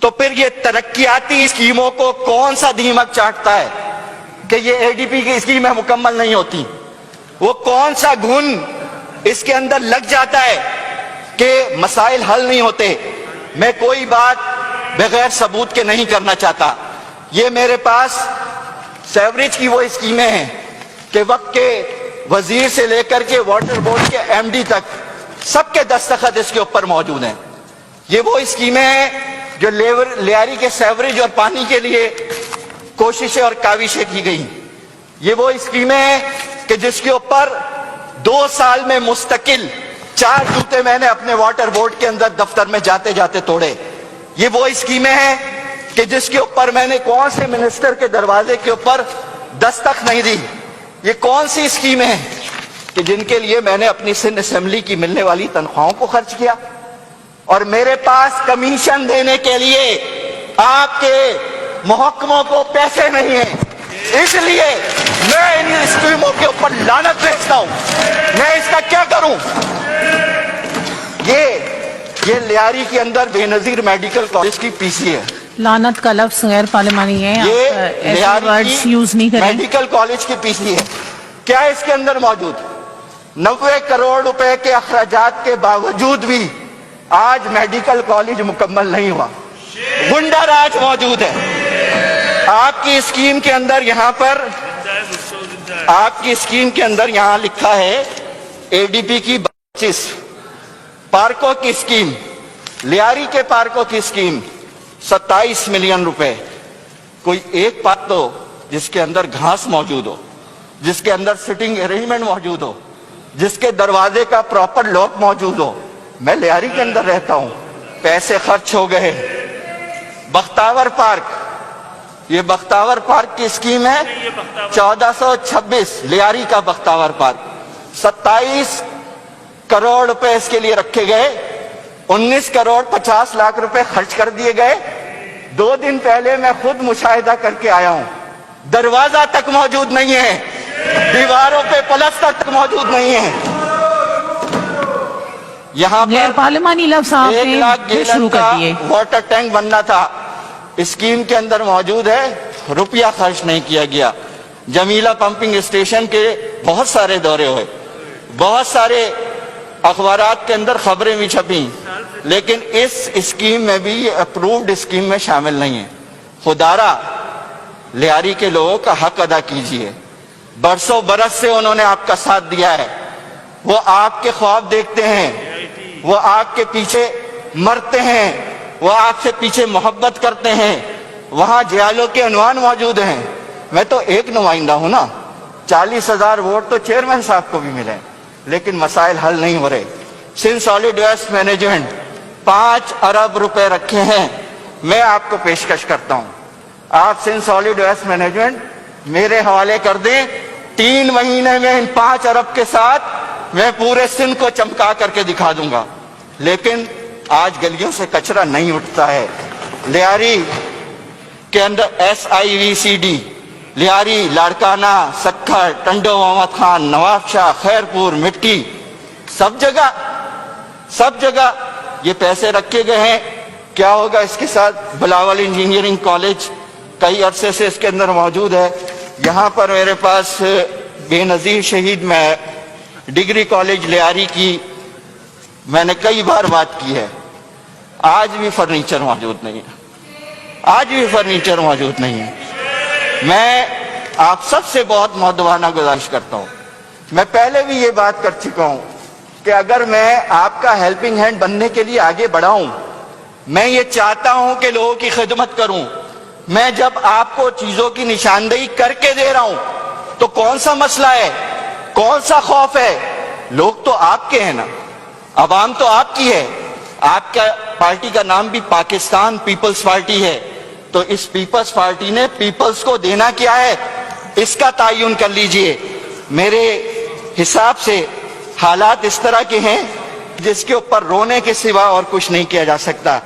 تو پھر یہ ترقیاتی اسکیموں کو کون سا دیمک چاٹتا ہے کہ یہ اے ڈی پی کی اسکیمیں مکمل نہیں ہوتی؟ وہ کون سا گھن اس کے اندر لگ جاتا ہے کہ مسائل حل نہیں ہوتے؟ میں کوئی بات بغیر ثبوت کے نہیں کرنا چاہتا. یہ میرے پاس سیوریج کی وہ اسکیمیں ہیں کہ وقت کے وزیر سے لے کر کے واٹر بورڈ کے ایم ڈی تک سب کے دستخط اس کے اوپر موجود ہیں. یہ وہ اسکیمیں ہیں جو لیاری کے سیوریج اور پانی کے لیے کوششیں اور کاوشیں کی گئی. یہ وہ اسکیمیں ہیں کہ جس کے اوپر 2 سال میں مستقل 4 جوتے میں نے اپنے واٹر بورڈ کے اندر دفتر میں جاتے جاتے توڑے. یہ وہ اسکیمیں ہیں کہ جس کے اوپر میں نے کون سے منسٹر کے دروازے کے اوپر دستک نہیں دی. یہ کون سی اسکیمیں ہیں کہ جن کے لیے میں نے اپنی سندھ اسمبلی کی ملنے والی تنخواہوں کو خرچ کیا، اور میرے پاس کمیشن دینے کے لیے آپ کے محکموں کو پیسے نہیں ہیں. اس لیے میں ان اسکیموں کے اوپر لعنت بھیجتا ہوں. میں اس کا کیا کروں؟ یہ لیاری کے اندر بے نظیر میڈیکل کالج کی پی سی ہے. لعنت کا لفظ غیر پارلیمانی ہے، یہ لیاری یوز نہیں کریں. میڈیکل کالج کی پی سی ہے. کیا اس کے اندر موجود 90 کروڑ روپے کے اخراجات کے باوجود بھی آج میڈیکل کالج مکمل نہیں ہوا. گنڈا راج موجود ہے. آپ کی اسکیم کے اندر یہاں پر آپ کی اسکیم کے اندر یہاں لکھا ہے اے ڈی پی کی 25 پارکوں کی اسکیم، لیاری کے پارکوں کی اسکیم 27 ملین روپے. کوئی ایک پارک تو جس کے اندر گھاس موجود ہو، جس کے اندر سٹنگ ارینجمنٹ موجود ہو، جس کے دروازے کا پراپر لاک موجود ہو. میں لیاری کے اندر رہتا ہوں، پیسے خرچ ہو گئے. بختاور پارک، یہ بختاور پارک کی اسکیم ہے 1426 لیاری کا بختاور پارک. 27 کروڑ روپے اس کے لیے رکھے گئے. 19 کروڑ 50 لاکھ روپے خرچ کر دیے گئے. 2 دن پہلے میں خود مشاہدہ کر کے آیا ہوں. دروازہ تک موجود نہیں ہے، دیواروں پہ پلستر تک موجود نہیں ہے. یہاں پر پارلیمانی لفظ آپ 1 لاکھ نے شروع گیلن کر کا دیے. واٹر ٹینک بننا تھا، اسکیم کے اندر موجود ہے، روپیہ خرچ نہیں کیا گیا. جمیلہ پمپنگ اسٹیشن کے بہت سارے دورے ہوئے، بہت سارے اخبارات کے اندر خبریں بھی چھپیں، لیکن اس اسکیم میں بھی یہ اپرووڈ اسکیم میں شامل نہیں ہے. خدارا لیاری کے لوگوں کا حق ادا کیجئے. برسوں برس سے انہوں نے آپ کا ساتھ دیا ہے. وہ آپ کے خواب دیکھتے ہیں، وہ آپ کے پیچھے مرتے ہیں، وہ آپ سے پیچھے محبت کرتے ہیں. وہاں جیالوں کے عنوان موجود ہیں. میں تو ایک نمائندہ ہوں نا. 40,000 ووٹ تو چیئرمین صاحب کو بھی ملے، لیکن مسائل حل نہیں ہو رہے. سندھ سالڈ ویسٹ مینجمنٹ 5 ارب روپے رکھے ہیں. میں آپ کو پیشکش کرتا ہوں، آپ سندھ سالڈ ویسٹ مینجمنٹ میرے حوالے کر دیں. 3 مہینے میں ان 5 ارب کے ساتھ میں پورے سندھ کو چمکا کر کے دکھا دوں گا. لیکن آج گلیوں سے کچرا نہیں اٹھتا ہے. لیاری کے اندر S I V C D, Lyari, Larkana, Sukkur, Tando Muhammad Khan, Nawab Shah, Khairpur, Mithi, سب جگہ یہ پیسے رکھے گئے ہیں. کیا ہوگا اس کے ساتھ؟ بلاول انجینئرنگ کالج کئی عرصے سے اس کے اندر موجود ہے. یہاں پر میرے پاس بے نظیر شہید میں ڈگری کالج لیاری کی میں نے کئی بار بات کی ہے. آج بھی فرنیچر موجود نہیں ہے، آج بھی فرنیچر موجود نہیں ہے. میں آپ سب سے بہت مؤدبانہ گزارش کرتا ہوں. میں پہلے بھی یہ بات کر چکا ہوں کہ اگر میں آپ کا ہیلپنگ ہینڈ بننے کے لیے آگے بڑھاؤں، میں یہ چاہتا ہوں کہ لوگوں کی خدمت کروں. میں جب آپ کو چیزوں کی نشاندہی کر کے دے رہا ہوں تو کون سا مسئلہ ہے، کون سا خوف ہے؟ لوگ تو آپ کے ہیں نا، عوام تو آپ کی ہے. آپ کا پارٹی کا نام بھی پاکستان پیپلز پارٹی ہے، تو اس پیپلز پارٹی نے پیپلز کو دینا کیا ہے، اس کا تعین کر لیجئے. میرے حساب سے حالات اس طرح کے ہیں جس کے اوپر رونے کے سوا اور کچھ نہیں کیا جا سکتا.